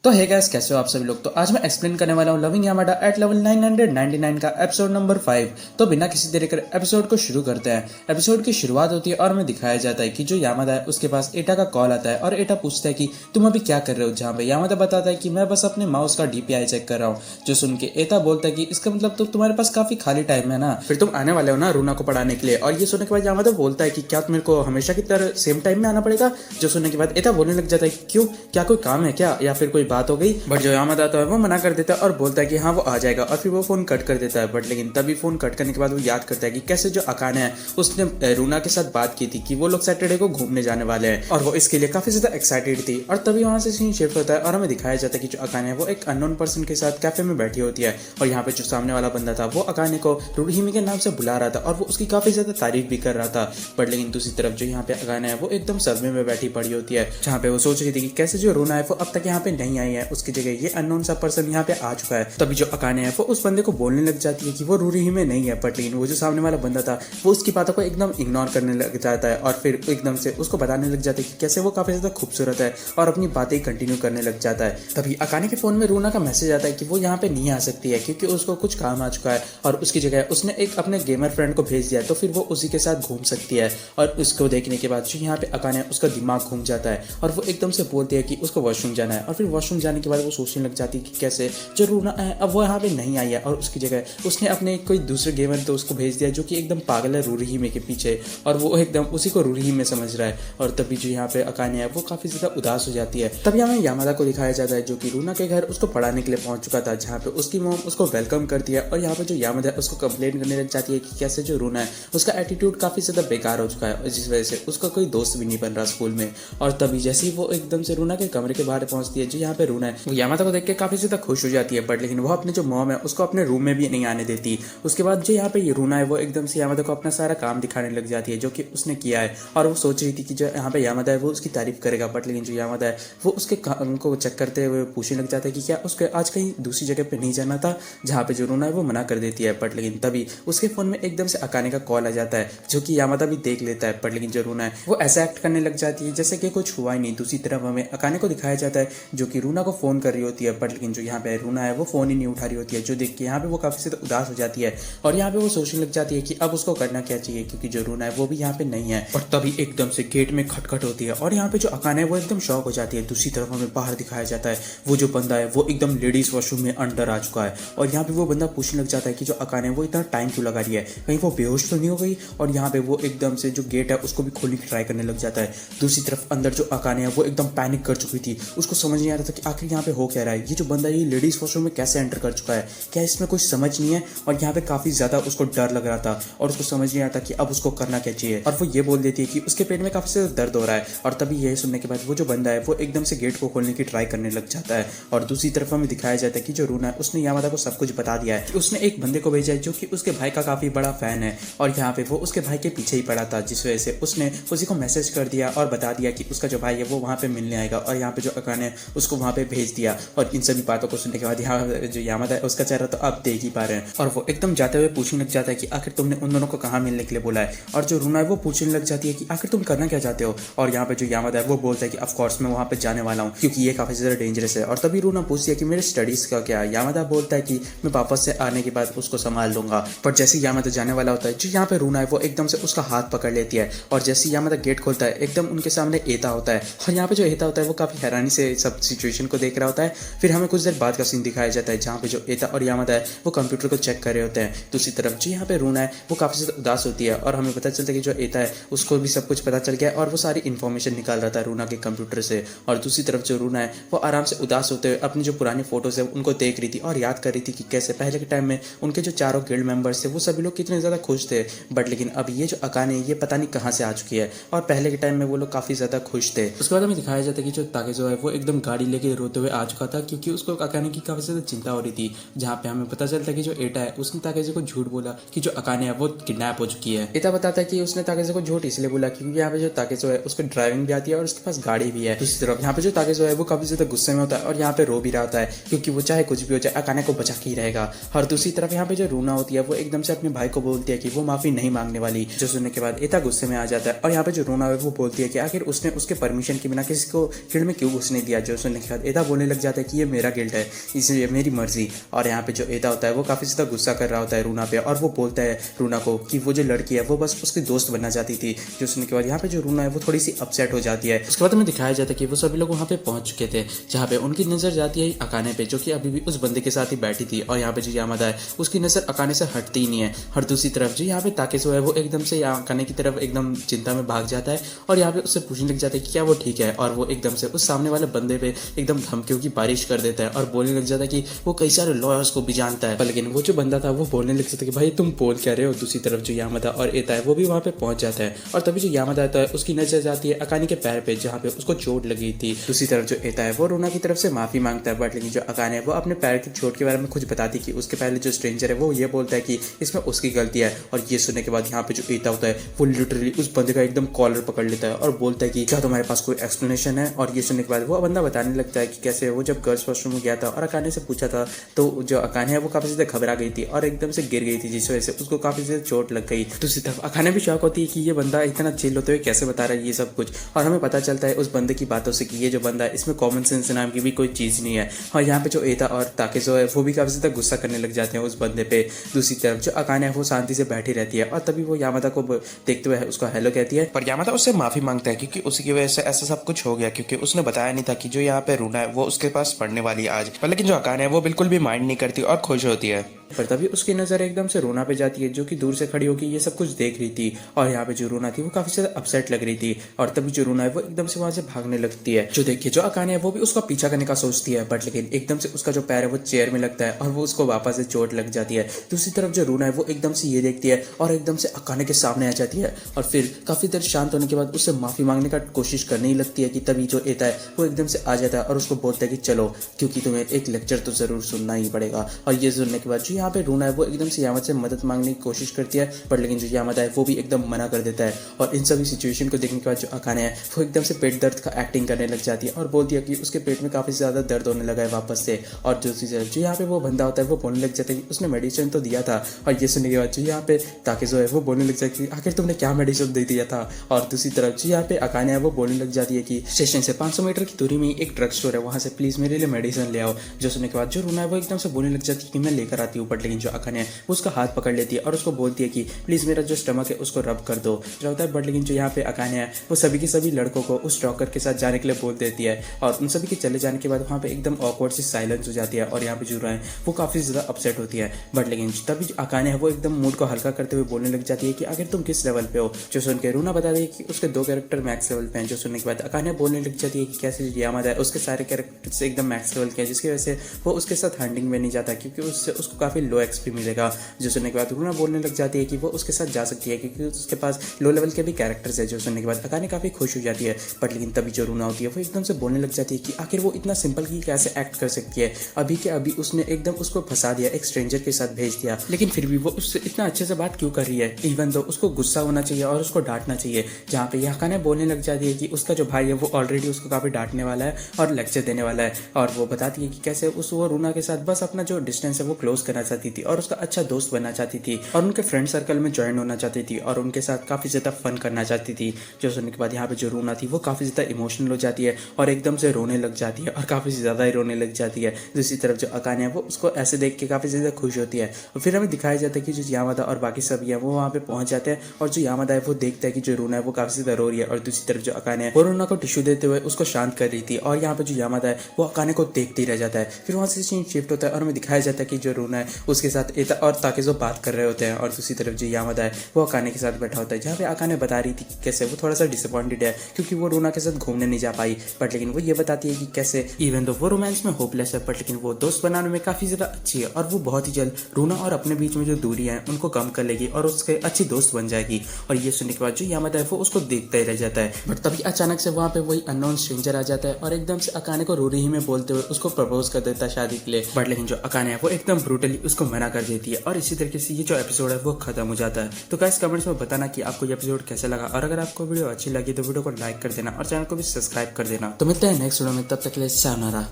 तो है गाइस, कैसे हो आप सभी लोग। तो आज मैं एक्सप्लेन करने वाला हूँ लविंग यामाडा एट लेवल 999 का एपिसोड नंबर 5। तो बिना किसी देरी कर एपिसोड को शुरू करते हैं। एपिसोड की शुरुआत होती है और हमें दिखाया जाता है कि जो यामादा है उसके पास एटा का कॉल आता है और एटा पूछता है कि तुम अभी क्या कर रहे हो। जहाँ पे यामादा बताता है कि मैं बस अपने माउस का डीपीआई चेक कर रहा हूँ। जो सुन के एटा बोलता है कि इसका मतलब तो तुम्हारे पास काफी खाली टाइम है ना, फिर तुम आने वाले हो ना रूना को पढ़ाने के लिए। और ये सुनने के बाद यामादा बोलता है कि क्या मेरे को हमेशा की तरह सेम टाइम में आना पड़ेगा। जो सुनने के बाद एटा बोलने लग जाता है क्यों, क्या कोई काम है क्या, या फिर कोई बात हो गई। बट जो यामादा आता है वो मना कर देता है और बोलता है कि हाँ वो आ जाएगा, और फिर वो फोन कट कर देता है। बट लेकिन तभी फोन कट करने के बाद वो याद करता है कि कैसे जो अकाने है उसने रूना के साथ बात की थी कि वो लोग सैटरडे को घूमने जाने वाले हैं, और वो इसके लिए काफी ज्यादा एक्साइटेड थी। और तभी वहां से सीन शिफ्ट होता है और हमें दिखाया जाता है कि जो अकाने है वो एक अननोन पर्सन के साथ कैफे में बैठी होती है। और यहाँ पे जो सामने वाला बंदा था वो अकाने को रूहिमी के नाम से बुला रहा था और वो उसकी काफी ज्यादा तारीफ भी कर रहा था। बट लेकिन दूसरी तरफ जो यहाँ पे अकाने है वो एकदम सदमे में बैठी पड़ी होती है, जहाँ पे वो सोच रही थी कि कैसे जो रूना है वो अब तक यहाँ पे नहीं आई है, उसकी जगह ये अननोन सा पर्सन यहाँ पे आ चुका है। तभी जो अकाने है वो उस बंदे को बोलने लग जाती है कि वो रूही में नहीं है। बट लेकिन वो जो सामने वाला बंदा था वो उसकी बातों को एकदम इग्नोर करने लग जाता है और फिर एकदम से उसको बताने लग जाता है कि कैसे वो काफी ज्यादा खूबसूरत है और अपनी बातें कंटिन्यू करने लग जाता है। तभी अकाने के फोन में रूना का मैसेज आता है कि वो यहाँ पे नहीं आ सकती है क्योंकि उसको कुछ काम आ चुका है, और उसकी जगह उसने एक अपने गेमर फ्रेंड को भेज दिया, तो फिर वो उसी के साथ घूम सकती है। और उसको देखने के बाद जो यहाँ पे अकाने उसका दिमाग घूम जाता है और वो एकदम से बोलती है कि उसको वॉशरूम जाना है। और फिर वॉशरूम जाने के बाद वो सोचने लग जाती है कि कैसे जो रूना है अब वो यहाँ पे नहीं आई है, और उसकी जगह उसने अपने कोई दूसरे गेमर दोस्त को भेज दिया जो कि एकदम पागल है रूरीहिमे के पीछे, और वो एकदम उसी को रूरीहिमे समझ रहा है। और तभी जो यहाँ पे अकाने है वो काफी ज्यादा उदास हो जाती है। तभी हमें यामादा को दिखाया जाता है जो कि रूना के घर उसको पढ़ाने के लिए पहुंच चुका था, जहाँ पे उसकी मॉम उसको वेलकम करती है। और यहाँ पे जो यामादा है उसको कंप्लेन करने लग जाती है कि कैसे जो रूना है उसका एटीट्यूड काफी ज्यादा बेकार हो चुका है, और जिस वजह से उसका कोई दोस्त भी नहीं बन रहा स्कूल में। और तभी जैसे ही वो एकदम से रूना के कमरे के बाहर पहुंचती है, जो यहाँ पे रूना है वो यामादा को देख के काफी ज्यादा खुश हो जाती है। बट लेकिन वो अपने जो मॉम है उसको अपने रूम में भी नहीं आने देती। उसके बाद जो यहाँ पे ये रूना है वो एकदम से यामादा को अपना सारा काम दिखाने लग जाती है जो कि उसने किया है, और वो सोच रही थी कि जो यहाँ पे यामादा है वो उसकी तारीफ करेगा। बट लेकिन जो यामादा है वो उसके काम को चेक करते हुए पूछने लग जाता है कि क्या उसके आज कहीं दूसरी जगह पे नहीं जाना था, जहाँ पे जो रूना है वो मना कर देती है। बट लेकिन तभी उसके फोन में एकदम से अकाने का कॉल आ जाता है जो कि यामादा भी देख लेता है। बट लेकिन जो रूना है वो ऐसा एक्ट करने लग जाती है जैसे कि कुछ हुआ ही नहीं। दूसरी तरफ हमें अकाने को दिखाया जाता है जो कि रूना को फोन कर रही होती है। बट लेकिन जो यहाँ पे रूना है वो फोन ही नहीं उठा रही होती है, जो देख के यहाँ पे वो काफी ज्यादा उदास हो जाती है। और यहाँ पे वो सोचने लग जाती है कि अब उसको करना क्या चाहिए, क्योंकि जो रूना है वो भी यहाँ पे नहीं है। और तभी एकदम से गेट में खटखट होती है और यहाँ पे जो अकाने है वो एकदम शॉक हो जाती है। दूसरी तरफ हमें बाहर दिखाया जाता है वो जो बंदा है वो एकदम लेडीज वॉशरूम में अंदर आ चुका है। और यहाँ पे वो बंदा पूछने लग जाता है कि जो अकाने है वो इतना टाइम क्यों लगा रही है, कहीं वो बेहोश तो नहीं हो गई। और यहाँ पे वो एकदम से जो गेट है उसको भी खोलने की ट्राई करने लग जाता है। दूसरी तरफ अंदर जो अकाने है वो एकदम पैनिक कर चुकी थी, उसको समझ नहीं आ रहा था कि आखिर यहाँ पे हो क्या रहा है, ये जो बंदा ये लेडीज वॉशरूम में कैसे एंटर कर चुका है, क्या इसमें कुछ समझ नहीं है। और यहाँ पे काफी ज्यादा उसको डर लग रहा था और उसको समझ नहीं आता कि अब उसको करना क्या चाहिए। और वो ये बोल देती है कि उसके पेट में काफी ज्यादा दर्द हो रहा है। और तभी यही सुनने के बाद वो जो बंदा है वो एकदम से गेट को खोलने की ट्राई करने लग जाता है। और दूसरी तरफ हमें दिखाया जाता है कि जो रूना है उसने यामादा को सब कुछ बता दिया है कि उसने एक बंदे को भेजा है जो कि उसके भाई का काफी बड़ा फैन है, और यहाँ पे वो उसके भाई के पीछे ही पड़ा था, जिस वजह से उसने उसी को मैसेज कर दिया और बता दिया कि उसका जो भाई है वो वहाँ पे मिलने आएगा। और यहाँ पे जो अकाने है उसको वहाँ पे भेज दिया। और इन सभी बातों को सुनने के बाद यहाँ जो यामादा है उसका चेहरा तो आप देख ही पा रहे हैं, और वो एकदम जाते हुए पूछने लग जाता है कि आखिर तुमने उन दोनों को कहाँ मिलने के लिए बोला है। और जो रूना है वो पूछने लग जाती है कि आखिर तुम करना क्या चाहते हो। और यहाँ पे जो यामादा है वो बोलता है कि ऑफ कोर्स मैं वहाँ पे जाने वाला हूँ क्योंकि ये काफी ज्यादा डेंजरस है। और तभी रूना पूछती है कि मेरे स्टडीज का क्या। यामादा बोलता है कि मैं वापस से आने के बाद उसको संभाल लूंगा। पर जैसे ही यामादा जाने वाला होता है, जो यहाँ पे रूना है वो एकदम से उसका हाथ पकड़ लेती है। और जैसे ही यामादा गेट खोलता है एकदम उनके सामने एता होता है, और यहाँ पे जो एता होता है वो काफी हैरानी से सब सिचुएशन को देख रहा होता है। फिर हमें कुछ देर बाद का सीन दिखाया जाता है जहाँ पे जो एता और यामादा है वो कंप्यूटर को चेक कर रहे होते हैं। दूसरी तरफ जो यहाँ पे रूना है वो काफी ज्यादा उदास होती है, और हमें पता चलता है कि जो एता है उसको भी सब कुछ पता चल गया और वो सारी इन्फॉर्मेशन निकाल रहा था रूना के कंप्यूटर से। और दूसरी तरफ जो रूना है वो आराम से उदास होते हुए अपनी जो पुरानी फोटोज है उनको देख रही थी और याद कर रही थी कि कैसे पहले के टाइम में उनके जो चारों गिल्ड मेंबर्स थे वो सभी लोग कितने ज्यादा खुश थे। बट लेकिन अब ये जो अकाने ये पता नहीं कहाँ से आ चुकी है, और पहले के टाइम में वो लोग काफी ज्यादा खुश थे। उसके बाद हमें दिखाया जाता है कि जो ताकेजो है वो एकदम गाड़ी लेके रोते हुए आ चुका था क्योंकि उसको अकाने की काफी ज्यादा चिंता हो रही थी। जहाँ पे हमें पता चलता है कि जो एटा है उसने ताकेजो को झूठ बोला कि जो अकाने है वो किडनैप हो चुकी है। एटा बताता है कि उसने ताकेजो को झूठ इसलिए बोला क्योंकि यहाँ पे जो ताकेजो है उसको ड्राइविंग भी आती है और उसके पास गाड़ी भी है। दूसरी तरफ यहाँ पे जो ताकेजो है वो काफी ज्यादा गुस्से में होता है और यहाँ पे रो भी रहा होता है क्योंकि वो चाहे कुछ भी हो जाए अकाने को बचा के ही रहेगा। और दूसरी तरफ यहाँ पे जो रूना होती है वो एकदम से अपने भाई को बोलती है कि वो माफी नहीं मांगने वाली, जो सुनने के बाद एटा गुस्से में आ जाता है। और यहाँ पे जो रूना है वो बोलती है कि आखिर उसने उसके परमिशन के बिना किसी को फील्ड में क्यों घुसने दिया, जो सुनने के के बाद एता बोलने लग जाता है कि ये मेरा गिल्ट है, इसलिए मेरी मर्जी। और यहाँ पे जो एता होता है वो काफी ज्यादा गुस्सा कर रहा होता है रूना पे, और वो बोलता है रूना को कि वो जो लड़की है वो बस उसकी दोस्त बनना चाहती थी। जो सुनने के बाद यहाँ पे जो रूना है वो थोड़ी सी अपसेट हो जाती है। उसके बाद हमें दिखाया जाता है कि वो सभी लोग वहाँ पे पहुंच चुके थे, जहाँ पे उनकी नजर जाती है अकाने पे, जो कि अभी भी उस बंदे के साथ ही बैठी थी। और यहाँ पे जो यामादा है उसकी नजर अकाने से हटती ही नहीं है। और दूसरी तरफ जो यहाँ पे ताकेज़ो है वो एकदम से अकाने की तरफ एकदम चिंता में भाग जाता है, और यहाँ पे उससे पूछने लग जाता है कि क्या वो ठीक है। और वो एकदम से उस सामने वाले बंदे पे एकदम धमकियों की बारिश कर देता है, और बोलने लग जाता है कि वो कई सारे लॉयर्स को भी जानता है। लेकिन वो जो बंदा था वो बोलने लग जाता है कि भाई तुम बोल क्या रहे हो। दूसरी तरफ जो यामादा और एता है वो भी वहाँ पे पहुंच जाता है, और तभी जो यामादा आता है उसकी नजर जाती है अकाने के पैर पे, जहाँ पे उसको चोट लगी थी। दूसरी तरफ जो एता है वो रूना की तरफ से माफी मांगता है, बट लेकिन जो अकाने है वो अपने पैर की चोट के बारे में कुछ बताती कि उसके पहले जो स्ट्रेंजर है वो ये बोलता है कि इसमें उसकी गलती है। और ये सुनने के बाद यहाँ पे जो एता होता है वो लिटरली उस बंदे का एकदम कॉलर पकड़ लेता है और बोलता है कि क्या तुम्हारे पास कोई एक्सप्लेनेशन है। और ये सुनने के बाद वो बंदा बताने लगता है कि कैसे वो जब गर्ल्स वॉशरूम में गया था और अकाने से पूछा था, तो जो अकाने है वो काफी ज्यादा घबरा गई थी और एकदम से गिर गई थी, जिस वजह से उसको काफी ज्यादा चोट लग गई। दूसरी तरफ अकाने भी शौक होती है कि ये बंदा इतना चिल होते हुए कैसे बता रहा है ये सब कुछ, और हमें पता चलता है उस बंदे की बातों से कि ये जो बंदा है इसमें कॉमन सेंस नाम की भी कोई चीज नहीं है। और यहाँ पे जो एता और ताकेज़ो है वो भी काफी ज्यादा गुस्सा करने लग जाते हैं उस बंदे पे। दूसरी तरफ जो अकाने है वो शांति से बैठी रहती है, और तभी वो यामादा को देखते हुए उसको हेलो कहती है, पर यामादा उससे माफी मांगता है क्योंकि उसी की वजह से ऐसा सब कुछ हो गया, क्योंकि उसने बताया नहीं था कि जो यहाँ पे रूना है वो उसके पास पढ़ने वाली है आज। पर लेकिन जो अकाने है वो बिल्कुल भी माइंड नहीं करती और खुश होती है। पर तभी उसकी नजर एकदम से रूना पे जाती है, जो कि दूर से खड़ी होकर ये सब कुछ देख रही थी। और यहाँ पे जो रूना थी वो काफी ज्यादा अपसेट लग रही थी, और तभी जो रूना है वो एकदम से वहां से भागने लगती है। जो देखिए जो अकाने है वो भी उसका पीछा करने का सोचती है, बट लेकिन एकदम से उसका जो पैर है वो चेयर में लगता है और वो उसको वापस से चोट लग जाती है। दूसरी तरफ जो रूना है वो एकदम से ये देखती है और एकदम से अकाने के सामने आ जाती है, और फिर काफी देर शांत होने के बाद उससे माफी मांगने का कोशिश करने ही लगती है कि तभी जो एता है वो एकदम से आ जाता है और उसको बोलता है कि चलो, क्योंकि तुम्हें एक लेक्चर तो जरूर सुनना ही पड़ेगा। और ये सुनने के बाद जो यहाँ पे रूना है वो एकदम से यामादा से मदद मांगने की कोशिश करती है, पर लेकिन जो यामादा है वो भी एकदम मना कर देता है। और इन सभी सिचुएशन को देखने के बाद जो अकाने है वो एकदम से पेट दर्द का एक्टिंग करने लग जाती है और बोलती है कि उसके पेट में काफी ज्यादा दर्द होने लगा है वापस से। और दूसरी तरफ जो यहाँ पे वो बंदा होता है वो बोलने लग जाता है कि उसने मेडिसिन तो दिया था। और ये सुनने के बाद जो यहाँ पे ताकेज़ो है वो बोलने लग जाती है कि आखिर तुमने क्या मेडिसिन दे दिया था। और दूसरी तरफ जो यहाँ पे अकाने है वो बोलने लग जाती है कि स्टेशन से 500 मीटर की दूरी में एक ड्रग स्टोर है, वहां से प्लीज मेरे लिए मेडिसिन ले आओ। जो सुनने के बाद जो रूना है वो एकदम से बोलने लग जाती है कि मैं लेकर आती हूँ, बट लेकिन जो अकाने है वो उसका हाथ पकड़ लेती है और उसको बोलती है कि प्लीज मेरा जो स्टमक है उसको रब कर दो। जो होता है, बट लेकिन जो यहाँ पे अकाने है वो सभी के सभी लड़कों को उस डॉक्टर के साथ जाने के लिए बोल देती है, और उन सभी के चले जाने के बाद वहाँ पे एकदम ऑकवर्ड सी साइलेंस हो जाती है। और यहाँ पे जो है वो काफी ज्यादा अपसेट होती है, बट लेकिन तभी अकाने है वो एकदम मूड को हल्का करते हुए बोलने लग जाती है कि आखिर तुम किस लेवल पे हो। जो सुन के रूना बता दी कि उसके 2 कैरेक्टर मैक्स लेवल पे हैं। जो सुनने के बाद अकाने बोलने लग जाती है कि कैसे यामादा है उसके सारे कैरेक्टर से एकदम मैक्स लेवल के हैं, जिसकी वजह से वो उसके साथ हंटिंग में नहीं जाता क्योंकि उससे उसको काफी लो एक्सपी मिलेगा। जो सुनने के बाद रूना बोलने लग जाती है कि वो उसके साथ जा सकती है क्योंकि उसके पास लो लेवल के भी कैरेक्टर्स है। जो सुनने के बाद अकाने काफी खुश हो जाती है, बट लेकिन तभी जो रूना होती है वो एकदम से बोलने लग जाती है कि आखिर वो इतना सिंपल की कैसे एक्ट कर सकती है। अभी के अभी उसने एकदम उसको फंसा दिया, एक स्ट्रेंजर के साथ भेज दिया, लेकिन फिर भी वो उससे इतना अच्छे से बात क्यों कर रही है। इवन तो उसको गुस्सा होना चाहिए और उसको डांटना चाहिए। जहाँ पे अकाने बोलने लग जाती है कि उसका जो भाई है वो ऑलरेडी उसको काफी डांटने वाला है और लेक्चर देने वाला है, और वो बताती है कि कैसे वो रूना के साथ बस अपना जो डिस्टेंस है वो क्लोज करना चाहती थी और उसका अच्छा दोस्त बनना चाहती थी और उनके फ्रेंड सर्कल में ज्वाइन होना चाहती थी और उनके साथ काफी ज्यादा फन करना चाहती थी। जो सुनने के बाद यहाँ पे जो रूना थी वो काफी ज्यादा इमोशनल हो जाती है और एकदम से रोने लग जाती है और काफी ज्यादा ही रोने लग जाती है। दूसरी तरफ जो अकाने है वो उसको ऐसे देख के काफी ज्यादा खुश होती है, और फिर हमें दिखाया जाता है कि जो यामादा और बाकी सभी है वो वहाँ पे पहुंच जाते हैं, और जो यामादा है वो देखता है कि जो रूना है वो काफी ज्यादा रो रही है, और दूसरी तरफ जो अकाने है वो रूना को टिश्यू देते हुए उसको शांत कर रही थी। और यहाँ पे जो यामादा है वो अकाने को देखते ही रह जाता है। फिर वहाँ से सीन शिफ्ट होता है और हमें दिखाया जाता है कि जो रूना है उसके साथ एता और ताकेज़ो बात कर रहे होते हैं, और दूसरी तरफ जो यामादा है वो अकाने के साथ बैठा होता है, जहाँ पे अकाने बता रही थी कि कैसे वो थोड़ा सा डिसअपॉइंटेड है क्योंकि वो रूना के साथ घूमने नहीं जा पाई, बट लेकिन वो ये बताती है कि कैसे इवन तो वो रोमांस में होपलेस है, बट लेकिन वो दोस्त बनाने में काफी ज्यादा अच्छी है और वो बहुत ही जल्द रूना और अपने बीच में जो दूरी है उनको कम कर लेगी और उसके अच्छी दोस्त बन जाएगी। और ये सुनने के बाद जो यामादा है वो उसको देखता ही रह जाता है, बट तभी अचानक से वहाँ पे वही अननोन स्ट्रेंजर आ जाता है और एकदम से अकाने को रोरी ही में बोलते हुए उसको प्रपोज कर देता है शादी के लिए, बट लेकिन जो अकाने है वो एकदम ब्रूटली उसको मना कर देती है। और इसी तरीके से ये जो एपिसोड है वो खत्म हो जाता है। तो गाइस कमेंट्स में बताना कि आपको ये एपिसोड कैसा लगा, और अगर आपको वीडियो अच्छी लगी तो वीडियो को लाइक कर देना और चैनल को भी सब्सक्राइब कर देना। तो मिलते हैं नेक्स्ट वीडियो में, तब तक के लिए सायोनारा।